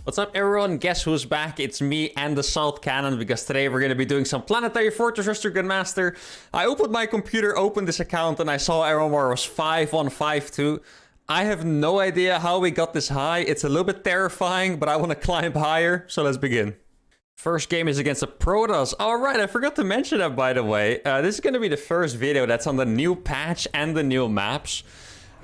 What's up everyone, guess who's back? It's me and the Salt Cannon, because today we're going to be doing some Planetary Fortress Rush to Grandmaster. I opened my computer, opened this account, and I saw Aeromar was 5152. I have no idea how we got this high. It's a little bit terrifying, but I want to climb higher, so let's begin. First game is against a Protoss. Alright, I forgot to mention that, by the way. This is going to be the first video that's on the new patch and the new maps.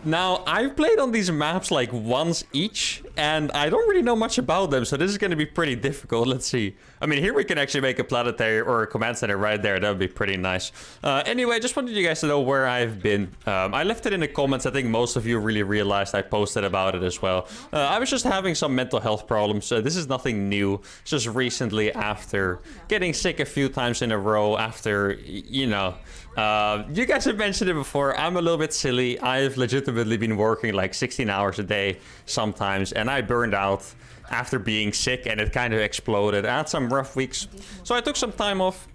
Now, I've played on these maps like once each, and I don't really know much about them, so this is going to be pretty difficult. Let's see. I mean, here we can actually make a planetary or a command center right there. That would be pretty nice. Anyway, I just wanted you guys to know where I've been. I left it in the comments. I think most of you really realized I posted about it as well. I was just having some mental health problems. This is nothing new. It's just recently, after getting sick a few times in a row, after, you know... you guys have mentioned it before. I'm a little bit silly. I've legitimately been working like 16 hours a day sometimes, and I burned out after being sick, and it kind of exploded. I had some rough weeks, so I took some time off,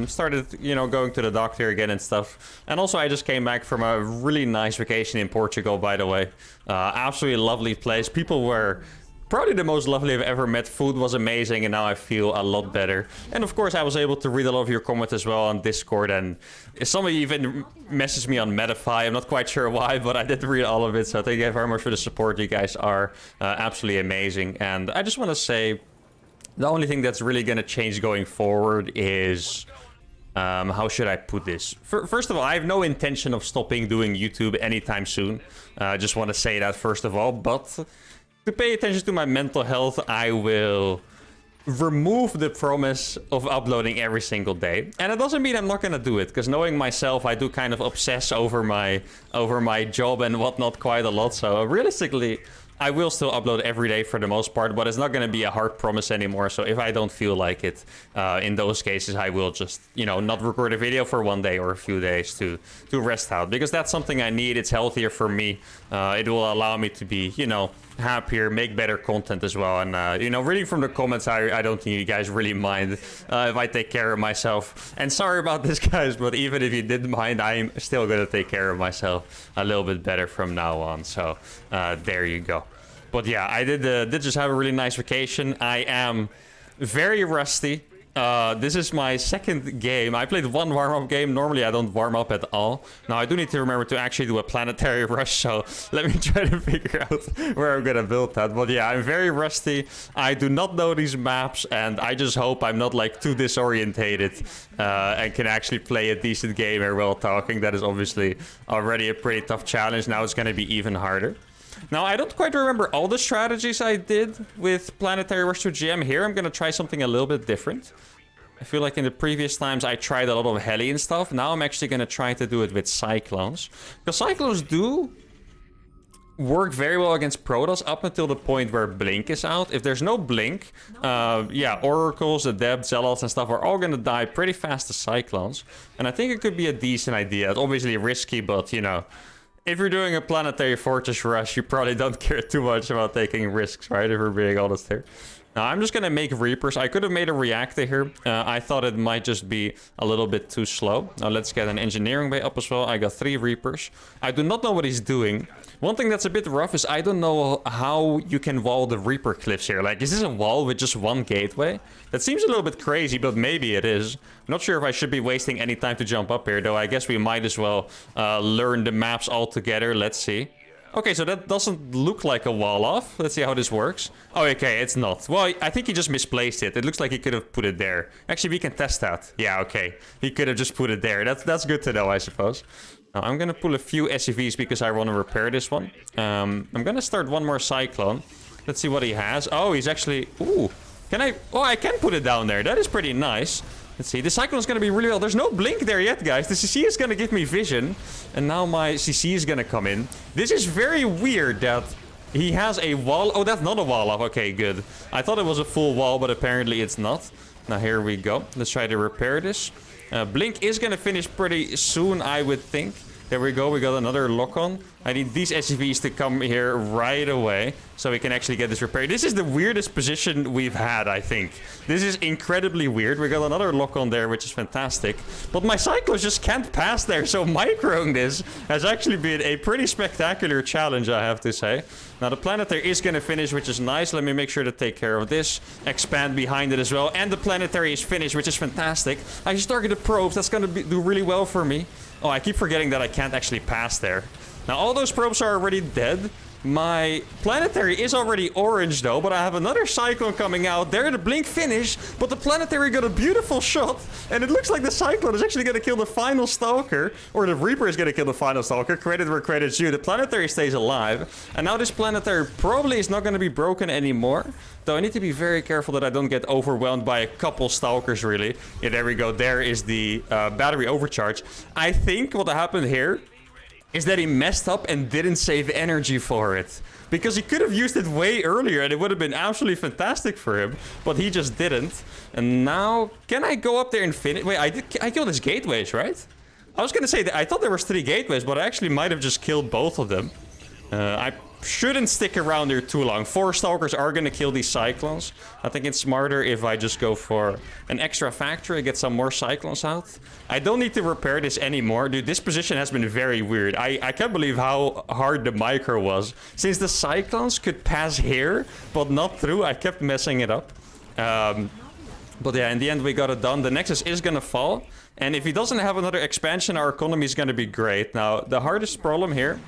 started, you know, going to the doctor again and stuff. And also I just came back from a really nice vacation in Portugal, by the way. Absolutely lovely place. People were probably the most lovely I've ever met. Food was amazing, and now I feel a lot better. And of course, I was able to read a lot of your comments as well on Discord, and some of you even messaged me on Metafy. I'm not quite sure why, but I did read all of it, so thank you very much for the support. You guys are absolutely amazing. And I just want to say, the only thing that's really going to change going forward is... how should I put this? First of all, I have no intention of stopping doing YouTube anytime soon. I just want to say that first of all, but... to pay attention to my mental health, I will remove the promise of uploading every single day. And it doesn't mean I'm not gonna do it, because knowing myself, I do kind of obsess over my job and whatnot quite a lot. So realistically, I will still upload every day for the most part, but it's not going to be a hard promise anymore. So if I don't feel like it, in those cases, I will just, you know, not record a video for one day or a few days to rest out, because that's something I need. It's healthier for me. It will allow me to be, you know, happier, make better content as well. And, you know, reading from the comments, I don't think you guys really mind if I take care of myself. And sorry about this, guys, but even if you didn't mind, I'm still going to take care of myself a little bit better from now on. So there you go. But yeah, I did just have a really nice vacation. I am very rusty. This is my second game. I played one warm-up game. Normally, I don't warm up at all. Now, I do need to remember to actually do a planetary rush, so let me try to figure out where I'm gonna build that. But yeah, I'm very rusty. I do not know these maps, and I just hope I'm not, like, too disorientated and can actually play a decent game here while talking. That is obviously already a pretty tough challenge. Now it's gonna be even harder. Now, I don't quite remember all the strategies I did with Planetary Rush to GM. Here, I'm going to try something a little bit different. I feel like in the previous times, I tried a lot of heli and stuff. Now, I'm actually going to try to do it with Cyclones. Because Cyclones do work very well against Protoss up until the point where Blink is out. If there's no Blink, yeah, Oracles, Adept, Zealots and stuff are all going to die pretty fast to Cyclones. And I think it could be a decent idea. It's obviously risky, but, you know... if you're doing a Planetary Fortress Rush, you probably don't care too much about taking risks, right? If we're being honest here. Now, I'm just going to make Reapers. I could have made a reactor here. I thought it might just be a little bit too slow. Now, let's get an engineering bay up as well. I got 3 Reapers. I do not know what he's doing. One thing that's a bit rough is I don't know how you can wall the Reaper cliffs here. Like, is this a wall with just one gateway? That seems a little bit crazy, but maybe it is. I'm not sure if I should be wasting any time to jump up here, though. I guess we might as well learn the maps all together. Let's see. Okay, so that doesn't look like a wall off. Let's see how this works. Oh, okay, it's not. Well, I think he just misplaced it. It looks like he could have put it there. Actually, we can test that. Yeah, okay. He could have just put it there. That's good to know, I suppose. Now, I'm going to pull a few SCVs because I want to repair this one. I'm going to start one more Cyclone. Let's see what he has. Oh, he's actually... ooh. Can I... oh, I can put it down there. That is pretty nice. Let's see. The Cyclone is going to be really well. There's no Blink there yet, guys. The CC is going to give me vision. And now my CC is going to come in. This is very weird that he has a wall. Oh, that's not a wall off. Okay, good. I thought it was a full wall, but apparently it's not. Now, here we go. Let's try to repair this. Blink is going to finish pretty soon, I would think. There we go. We got another lock-on. I need these SCVs to come here right away so we can actually get this repaired. This is the weirdest position we've had, I think. This is incredibly weird. We got another lock-on there, which is fantastic. But my Cyclones just can't pass there, so microing this has actually been a pretty spectacular challenge, I have to say. Now, the Planetary is going to finish, which is nice. Let me make sure to take care of this. Expand behind it as well. And the Planetary is finished, which is fantastic. I just targeted probes. That's going to do really well for me. Oh, I keep forgetting that I can't actually pass there. Now, all those probes are already dead. My Planetary is already orange, though, but I have another Cyclone coming out. There, the blink finished, but the Planetary got a beautiful shot, and it looks like the Cyclone is actually going to kill the final Stalker, or the Reaper is going to kill the final Stalker. Credit where credit's due. The Planetary stays alive, and now this Planetary probably is not going to be broken anymore, though I need to be very careful that I don't get overwhelmed by a couple Stalkers, really. Yeah, there we go. There is the battery overcharge. I think what happened here is that he messed up and didn't save energy for it. Because he could have used it way earlier and it would have been absolutely fantastic for him. But he just didn't. And now, can I go up there and finish? Wait, I killed his gateways, right? I was gonna say that I thought there was 3 gateways, but I actually might have just killed both of them. I shouldn't stick around here too long. 4 Stalkers are gonna kill these Cyclones. I think it's smarter if I just go for an extra factory, get some more Cyclones out. I don't need to repair this anymore. Dude, this position has been very weird. I can't believe how hard the micro was. Since the Cyclones could pass here, but not through, I kept messing it up. But yeah, in the end, we got it done. The Nexus is gonna fall. And if he doesn't have another expansion, our economy is gonna be great. Now, the hardest problem here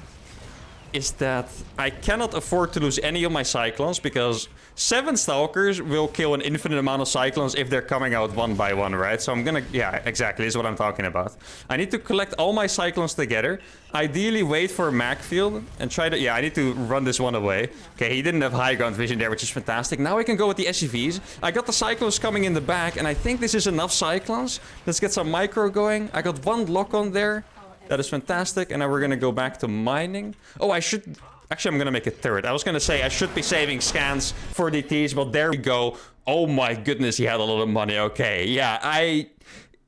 is that I cannot afford to lose any of my Cyclones because 7 Stalkers will kill an infinite amount of Cyclones if they're coming out one by one, right? So I'm gonna... Yeah, exactly, is what I'm talking about. I need to collect all my Cyclones together. Ideally, wait for a mag field and try to... Yeah, I need to run this one away. Okay, he didn't have high ground vision there, which is fantastic. Now I can go with the SCVs. I got the Cyclones coming in the back, and I think this is enough Cyclones. Let's get some micro going. I got 1 lock-on there. That is fantastic. And now we're going to go back to mining. Oh, I should... Actually, I'm going to make a turret. I was going to say I should be saving scans for DTs, but there we go. Oh my goodness, he had a lot of money. Okay, yeah,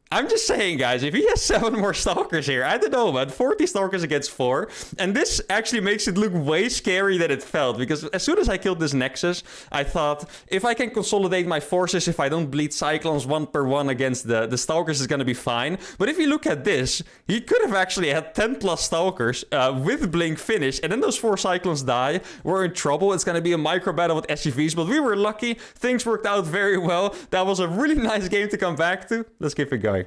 I'm just saying, guys, if he has 7 more Stalkers here, I don't know, man. 40 Stalkers against 4. And this actually makes it look way scary than it felt. Because as soon as I killed this Nexus, I thought, if I can consolidate my forces, if I don't bleed Cyclones 1 per 1 against the Stalkers, is going to be fine. But if you look at this, he could have actually had 10 plus Stalkers with Blink finish. And then those 4 Cyclones die. We're in trouble. It's going to be a micro battle with SCVs. But we were lucky. Things worked out very well. That was a really nice game to come back to. Let's keep it going.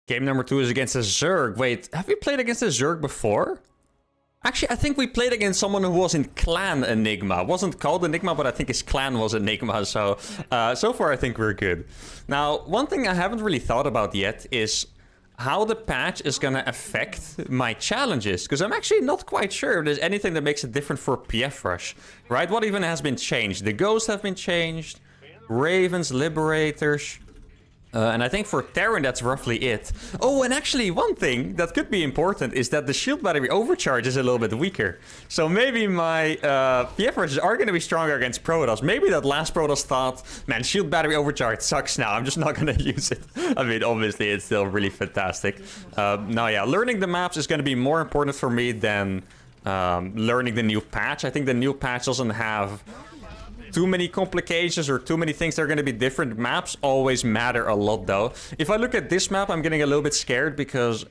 Game number 2 is against a Zerg. Wait, have we played against a Zerg before? Actually, I think we played against someone who was in Clan Enigma. Wasn't called Enigma, but I think his clan was Enigma. So, so far I think we're good. Now, one thing I haven't really thought about yet is how the patch is going to affect my challenges. Because I'm actually not quite sure if there's anything that makes it different for PF Rush. Right? What even has been changed? The Ghosts have been changed. Ravens, Liberators... and I think for Terran, that's roughly it. Oh, and actually, one thing that could be important is that the shield battery overcharge is a little bit weaker. So maybe my PF Rushes are going to be stronger against Protoss. Maybe that last Protoss thought, man, shield battery overcharge sucks now. I'm just not going to use it. I mean, obviously, it's still really fantastic. Now, yeah, learning the maps is going to be more important for me than learning the new patch. I think the new patch doesn't have too many complications or too many things that are going to be different. Maps always matter a lot, though. If I look at this map, I'm getting a little bit scared because...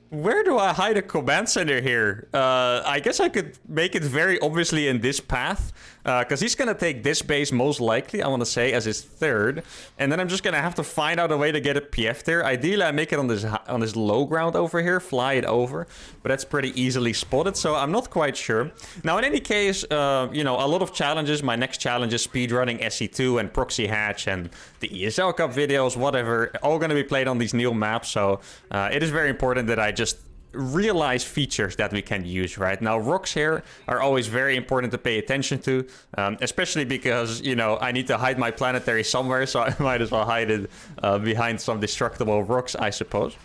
Where do I hide a command center here? I guess I could make it very obviously in this path. Because he's going to take this base most likely, I want to say, as his 3rd. And then I'm just going to have to find out a way to get a PF there. Ideally, I make it on this low ground over here, fly it over. But that's pretty easily spotted, so I'm not quite sure. Now, in any case, you know, a lot of challenges. My next challenge is speedrunning SE2 and Proxy Hatch and the ESL Cup videos, whatever. All going to be played on these new maps, so it is very important that I just realize features that we can use. Right now, rocks here are always very important to pay attention to, especially because, you know, I need to hide my Planetary somewhere, so I might as well hide it behind some destructible rocks, I suppose.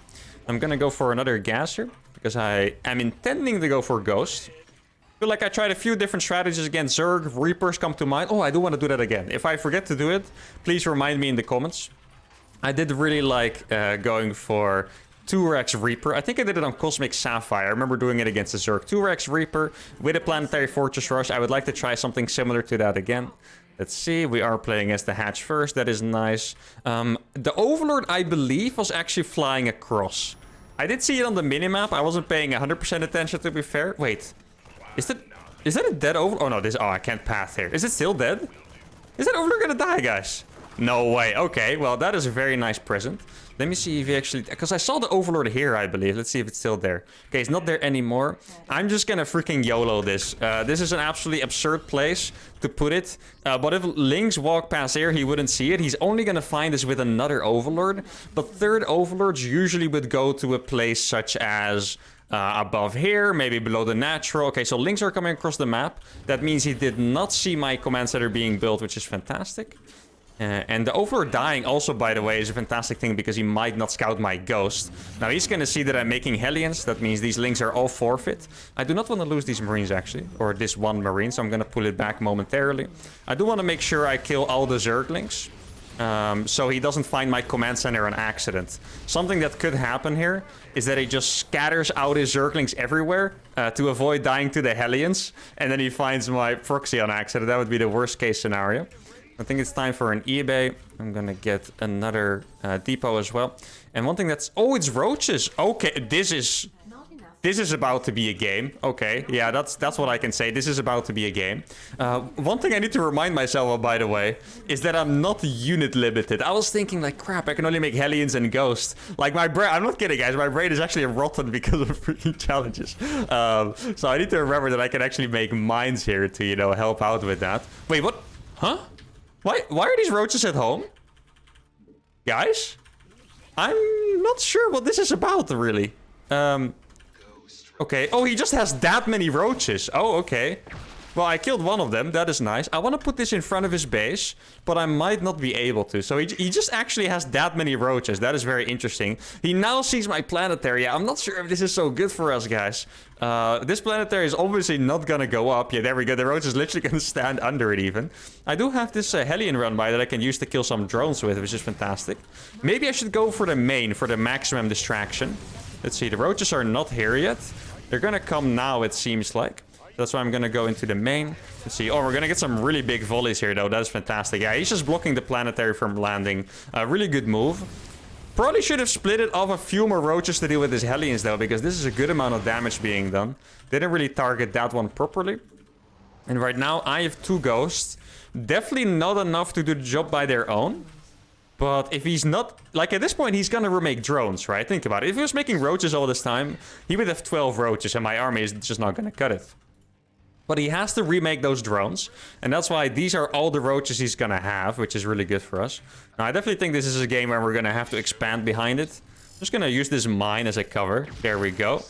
I'm gonna go for another gasser because I am intending to go for Ghost. I feel like I tried a few different strategies against Zerg. Reapers come to mind. Oh, I do want to do that again. If I forget to do it, please remind me in the comments. I did really like going for 2x Reaper. I think I did it on Cosmic Sapphire. I remember doing it against the Zerg. 2x Reaper with a Planetary Fortress Rush. I would like to try something similar to that again. Let's see, we are playing as the Hatch first. That is nice. The Overlord, I believe, was actually flying across. I did see it on the minimap. I wasn't paying 100% attention, to be fair. Wait, is that a dead Overlord? Oh, no, oh, I can't path here. Is it still dead? Is that Overlord gonna die, guys? No way. Okay, well, that is a very nice present. Let me see if he actually... Because I saw the Overlord here, I believe. Let's see if it's still there. Okay, it's not there anymore. I'm just gonna freaking YOLO this. This is an absolutely absurd place to put it. But if Lynx walked past here, he wouldn't see it. He's only gonna find us with another Overlord. But third Overlords usually would go to a place such as... above here, maybe below the natural. Okay, so Lynx are coming across the map. That means he did not see my command center being built, which is fantastic. And the Overlord dying also, by the way, is a fantastic thing because he might not scout my Ghost. Now, he's going to see that I'm making Hellions. That means these Lynx are all forfeit. I do not want to lose these Marines, actually. Or this one Marine, so I'm going to pull it back momentarily. I do want to make sure I kill all the Zerglings. So he doesn't find my command center on accident. Something that could happen here is that he just scatters out his Zerglings everywhere to avoid dying to the Hellions. And then he finds my proxy on accident. That would be the worst case scenario. I think it's time for an eBay. I'm gonna get another depot as well. And one thing that's... Oh, it's roaches. Okay, this is about to be a game. Okay, yeah, that's what I can say. This is about to be a game. One thing I need to remind myself of, by the way, is that I'm not unit limited. I was thinking, like, crap, I can only make Hellions and Ghosts. Like, my brain... I'm not kidding, guys. My brain is actually rotten because of freaking challenges. So I need to remember that I can actually make mines here to, you know, help out with that. Wait, what? Huh? Why are these roaches at home? Guys? I'm not sure what this is about, really. Okay. Oh, he just has that many roaches. Oh, okay. Well, I killed one of them. That is nice. I want to put this in front of his base, but I might not be able to. So he just actually has that many roaches. That is very interesting. He now sees my planetary. I'm not sure if this is so good for us, guys. This planetary is obviously not going to go up. Yeah, there we go. The roach is literally going to stand under it even. I do have this Hellion run by that I can use to kill some drones with, which is fantastic. Maybe I should go for the main for the maximum distraction. Let's see. The roaches are not here yet. They're going to come now, it seems like. That's why I'm going to go into the main. Let's see. Oh, we're going to get some really big volleys here, though. That is fantastic. Yeah, he's just blocking the planetary from landing. Really good move. Probably should have split it off a few more roaches to deal with his Hellions, though, because this is a good amount of damage being done. Didn't really target that one properly. And right now, I have 2 Ghosts. Definitely not enough to do the job by their own. But if he's not... Like, at this point, he's gonna remake drones, right? Think about it. If he was making roaches all this time, he would have 12 roaches, and my army is just not gonna cut it. But he has to remake those drones. And that's why these are all the roaches he's gonna have, which is really good for us. Now, I definitely think this is a game where we're gonna have to expand behind it. I'm just gonna use this mine as a cover. There we go.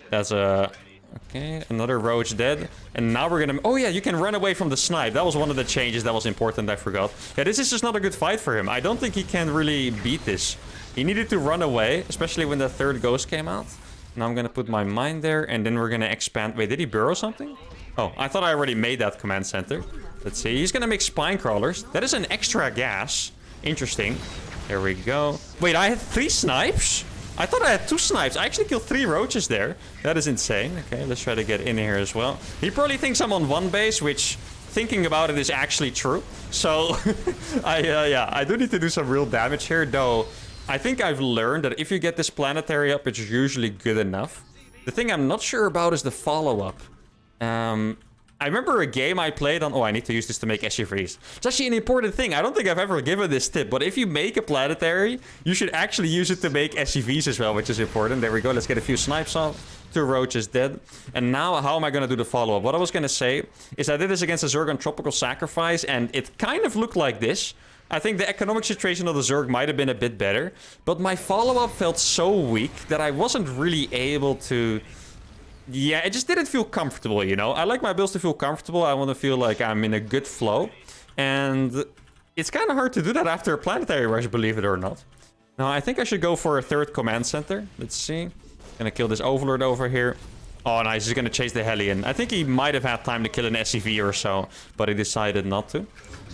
That's a... Okay, another roach dead. And now we're gonna... Oh yeah, you can run away from the snipe. That was one of the changes that was important, I forgot. Yeah, this is just not a good fight for him. I don't think he can really beat this. He needed to run away, especially when the 3rd ghost came out. Now I'm gonna put my mine there, and then we're gonna expand... Wait, did he burrow something? Oh, I thought I already made that command center. Let's see. He's gonna make spine crawlers. That is an extra gas. Interesting. There we go. Wait, I had 3 snipes? I thought I had 2 snipes. I actually killed 3 roaches there. That is insane. Okay, let's try to get in here as well. He probably thinks I'm on 1 base, which... Thinking about it is actually true. So, I do need to do some real damage here, though... I think I've learned that if you get this planetary up, it's usually good enough. The thing I'm not sure about is the follow-up. I remember a game I played on... Oh, I need to use this to make SUVs. It's actually an important thing. I don't think I've ever given this tip, but if you make a planetary, you should actually use it to make SUVs as well, which is important. There we go. Let's get a few snipes off. 2 roaches dead. And now, how am I going to do the follow-up? What I was going to say is I did this against a Zerg on Tropical Sacrifice, and it kind of looked like this. I think the economic situation of the Zerg might have been a bit better, but my follow-up felt so weak that I wasn't really able to... Yeah, it just didn't feel comfortable, you know? I like my builds to feel comfortable. I want to feel like I'm in a good flow. And it's kind of hard to do that after a planetary rush, believe it or not. Now, I think I should go for a 3rd command center. Let's see. Gonna kill this Overlord over here. Oh, nice. He's going to chase the Hellion. I think he might have had time to kill an SCV or so, but he decided not to.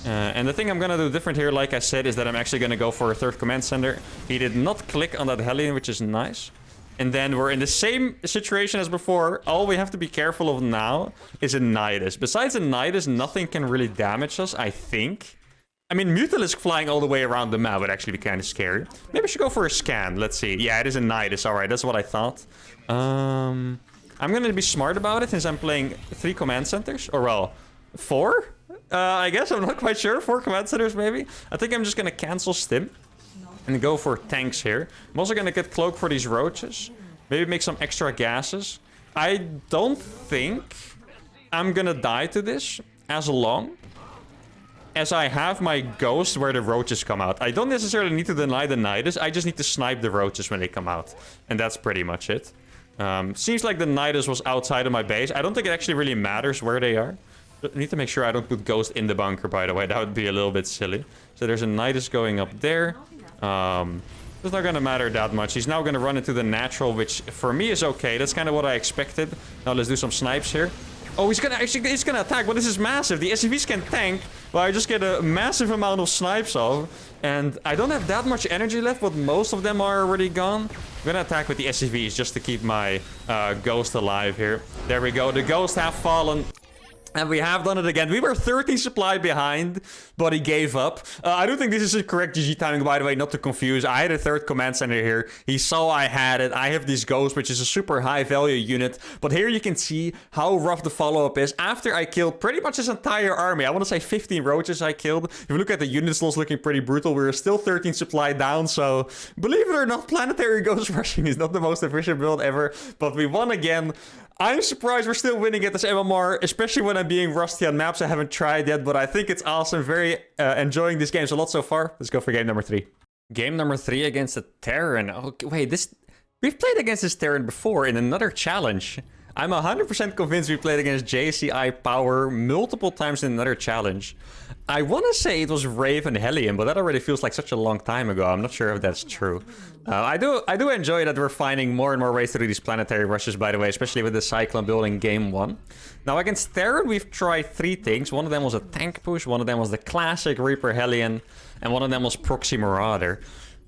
And the thing I'm going to do different here, like I said, is that I'm actually going to go for a third command center. He did not click on that Hellion, which is nice. And then we're in the same situation as before. All we have to be careful of now is a Nidus. Besides a Nidus, nothing can really damage us, I think. I mean, Mutalisk flying all the way around the map would actually be kind of scary. Maybe I should go for a scan. Let's see. Yeah, it is a Nidus. All right, that's what I thought. I'm going to be smart about it since I'm playing 3 command centers. Or, well, 4? I guess. I'm not quite sure. 4 command centers, maybe. I think I'm just going to cancel Stim and go for tanks here. I'm also going to get Cloak for these roaches. Maybe make some extra gases. I don't think I'm going to die to this as long as I have my ghost where the roaches come out. I don't necessarily need to deny the Nidus. I just need to snipe the roaches when they come out. And that's pretty much it. Seems like the Nidus was outside of my base. I don't think it actually really matters where they are. I need to make sure I don't put ghost in the bunker, by the way. That would be a little bit silly. So there's a Nidus going up there. It's not going to matter that much. He's now going to run into the natural, which for me is okay. That's kind of what I expected. Now let's do some snipes here. Oh, he's gonna attack, but this is massive. The SCVs can tank, but I just get a massive amount of snipes off. And I don't have that much energy left, but most of them are already gone. I'm gonna attack with the SCVs just to keep my ghost alive here. There we go. The ghosts have fallen. And we have done it again. We were 13 supply behind, but he gave up. I do think this is the correct GG timing, by the way, not to confuse. I had a third command center here. He saw I had it. I have this ghost, which is a super high value unit. But here you can see how rough the follow-up is. After I killed pretty much his entire army, I want to say 15 roaches I killed. If you look at the unit slots looking pretty brutal, we were still 13 supply down. So believe it or not, Planetary Ghost Rushing is not the most efficient build ever. But we won again. I'm surprised we're still winning at this MMR, especially when I'm being rusty on maps I haven't tried yet, but I think it's awesome. Very enjoying these games a lot so far. Let's go for game number 3. Game number 3 against a Terran. Okay, wait, we've played against this Terran before in another challenge. I'm 100% convinced we played against JCI Power multiple times in another challenge. I want to say it was Raven Hellion, but that already feels like such a long time ago. I'm not sure if that's true. I do enjoy that we're finding more and more ways to do these planetary rushes, by the way, especially with the Cyclone building game 1. Now, against Terran, we've tried 3 things. One of them was a tank push, one of them was the classic Reaper Hellion, and one of them was Proxy Marauder.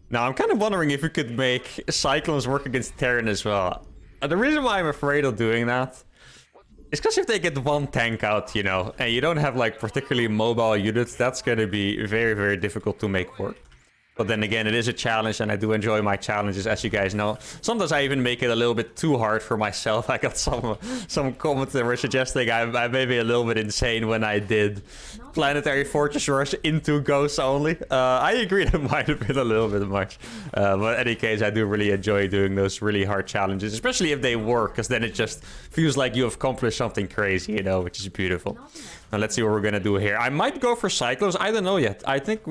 Now, I'm kind of wondering if we could make Cyclones work against Terran as well. The reason why I'm afraid of doing that is because if they get one tank out, you know, and you don't have like particularly mobile units, that's going to be very, very difficult to make work. But then again, it is a challenge, and I do enjoy my challenges, as you guys know. Sometimes I even make it a little bit too hard for myself. I got some comments that were suggesting I may be a little bit insane when I did Planetary Fortress Rush into Ghosts only. I agree that might have been a little bit much. But in any case, I do really enjoy doing those really hard challenges, especially if they work, because then it just feels like you have accomplished something crazy, you know, which is beautiful. Now, let's see what we're going to do here. I might go for Cyclones. I don't know yet. I think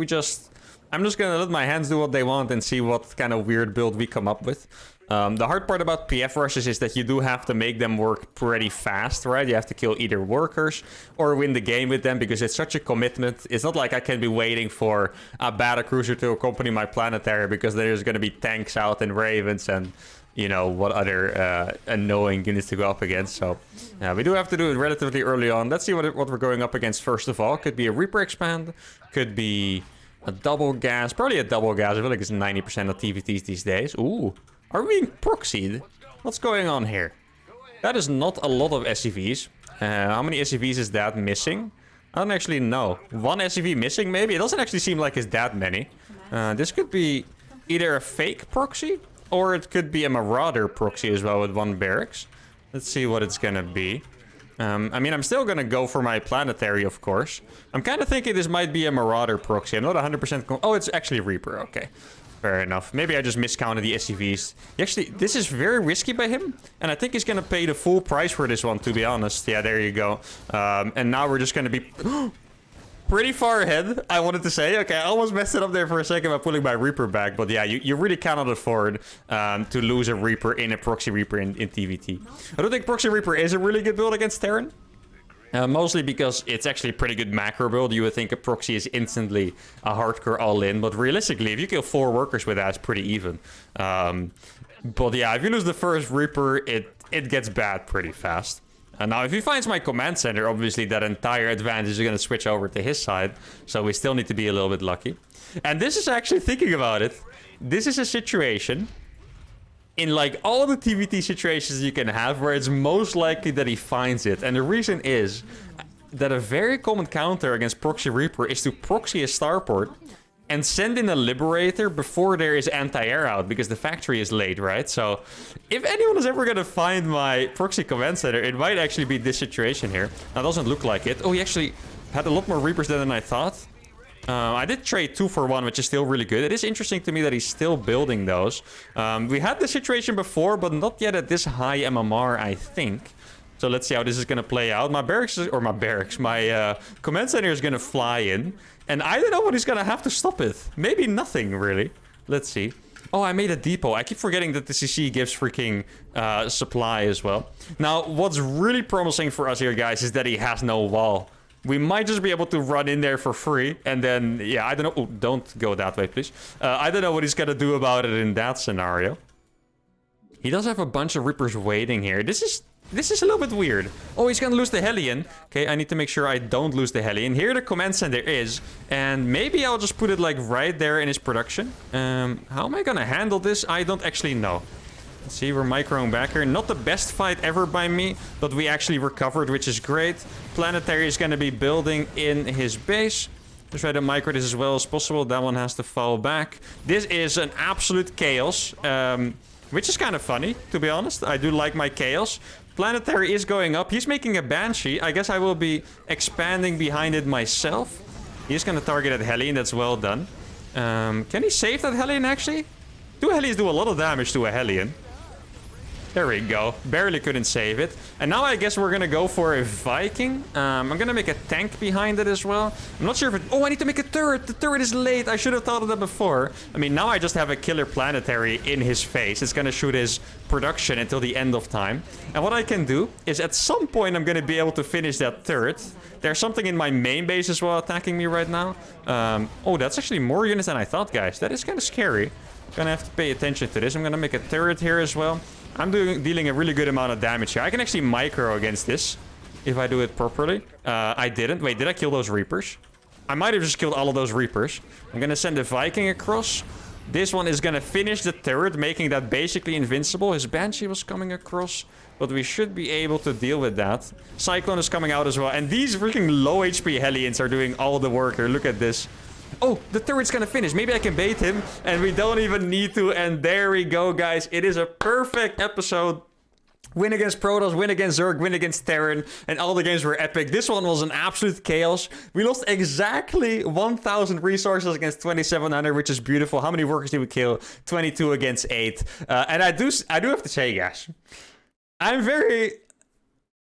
I'm just gonna let my hands do what they want and see what kind of weird build we come up with. The hard part about PF rushes is that you do have to make them work pretty fast, right? You have to kill either workers or win the game with them because it's such a commitment. It's not like I can be waiting for a battlecruiser to accompany my planetary because there's gonna be tanks out and ravens and, you know, what other annoying units to go up against. So we do have to do it relatively early on. Let's see what we're going up against first of all. Could be a Reaper expand, could be a double gas, probably a double gas. I feel like it's 90% of TVTs these days. Ooh, are we being proxied? What's going on here? That is not a lot of SCVs. How many SCVs is that missing? I don't actually know. 1 SCV missing, maybe? It doesn't actually seem like it's that many. This could be either a fake proxy, or it could be a Marauder proxy as well with 1 barracks. Let's see what it's gonna be. I mean, I'm still gonna go for my planetary, of course. I'm kind of thinking this might be a Marauder proxy. I'm not 100% oh, it's actually Reaper. Okay, fair enough. Maybe I just miscounted the SCVs. Actually, this is very risky by him, and I think he's gonna pay the full price for this one, to be honest. Yeah, there you go. And now we're just gonna be pretty far ahead, I wanted to say. Okay, I almost messed it up there for a second by pulling my Reaper back. But yeah, you really cannot afford to lose a Reaper in a Proxy Reaper in TVT. I don't think Proxy Reaper is a really good build against Terran. Mostly because it's actually a pretty good macro build. You would think a Proxy is instantly a hardcore all-in. But realistically, if you kill 4 workers with that, it's pretty even. But yeah, if you lose the first Reaper, it gets bad pretty fast. And now if he finds my command center, obviously that entire advantage is going to switch over to his side. So we still need to be a little bit lucky. And this is actually, thinking about it, this is a situation in like all the TVT situations you can have where it's most likely that he finds it. And the reason is that a very common counter against Proxy Reaper is to proxy a starport and send in a Liberator before there is anti-air out, because the factory is late, right? So if anyone is ever going to find my proxy command center, it might actually be this situation here. Now, it doesn't look like it. Oh, he actually had a lot more Reapers than I thought. I did trade 2 for 1, which is still really good. It is interesting to me that he's still building those. We had this situation before, but not yet at this high MMR, I think. So let's see how this is going to play out. My command center is going to fly in. And I don't know what he's going to have to stop it. Maybe nothing, really. Let's see. Oh, I made a depot. I keep forgetting that the CC gives freaking supply as well. Now, what's really promising for us here, guys, is that he has no wall. We might just be able to run in there for free. And then, yeah, I don't know. Oh, don't go that way, please. I don't know what he's going to do about it in that scenario. He does have a bunch of Reapers waiting here. This is a little bit weird. Oh, he's gonna lose the Hellion. Okay, I need to make sure I don't lose the Hellion. Here the command center is. And maybe I'll just put it like right there in his production. How am I gonna handle this? I don't actually know. Let's see, we're microing back here. Not the best fight ever by me, but we actually recovered, which is great. Planetary is gonna be building in his base. Just try to micro this as well as possible. That one has to fall back. This is an absolute chaos. Which is kind of funny, to be honest. I do like my chaos. Planetary is going up. He's making a Banshee. I guess I will be expanding behind it myself. He's going to target that Hellion. That's well done. Can he save that Hellion, actually? 2 Hellions do a lot of damage to a Hellion. There we go. Barely couldn't save it. And now I guess we're going to go for a Viking. I'm going to make a tank behind it as well. I'm not sure if it... Oh, I need to make a turret. The turret is late. I should have thought of that before. I mean, now I just have a killer Planetary in his face. It's going to shoot his production until the end of time. And what I can do is at some point I'm going to be able to finish that turret. There's something in my main base as well attacking me right now. Oh, that's actually more units than I thought, guys. That is kind of scary. Gonna have to pay attention to this. I'm gonna make a turret here as well. I'm dealing a really good amount of damage here. I can actually micro against this if I do it properly. I didn't. Wait, did I kill those Reapers? I might have just killed all of those Reapers. I'm gonna send a Viking across. This one is gonna finish the turret, making that basically invincible. His Banshee was coming across, but we should be able to deal with that. Cyclone is coming out as well. And these freaking low HP Hellions are doing all the work here. Look at this. Oh, the turret's gonna finish. Maybe I can bait him, and we don't even need to. And there we go, guys. It is a perfect episode. Win against Protoss, win against Zerg, win against Terran, and all the games were epic. This one was an absolute chaos. We lost exactly 1,000 resources against 2,700, which is beautiful. How many workers did we kill? 22 against 8. And I do have to say, guys, I'm very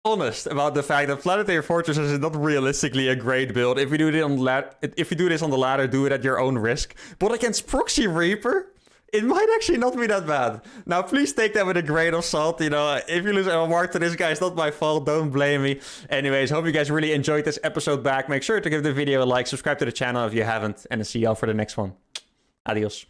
honest about the fact that Planetary Fortress is not realistically a great build. If you do this on the ladder, do it at your own risk. But against Proxy Reaper, it might actually not be that bad. Now, please take that with a grain of salt. You know, if you lose a mark to this guy, it's not my fault. Don't blame me. Anyways, hope you guys really enjoyed this episode back. Make sure to give the video a like, subscribe to the channel if you haven't, and I'll see y'all for the next one. Adios.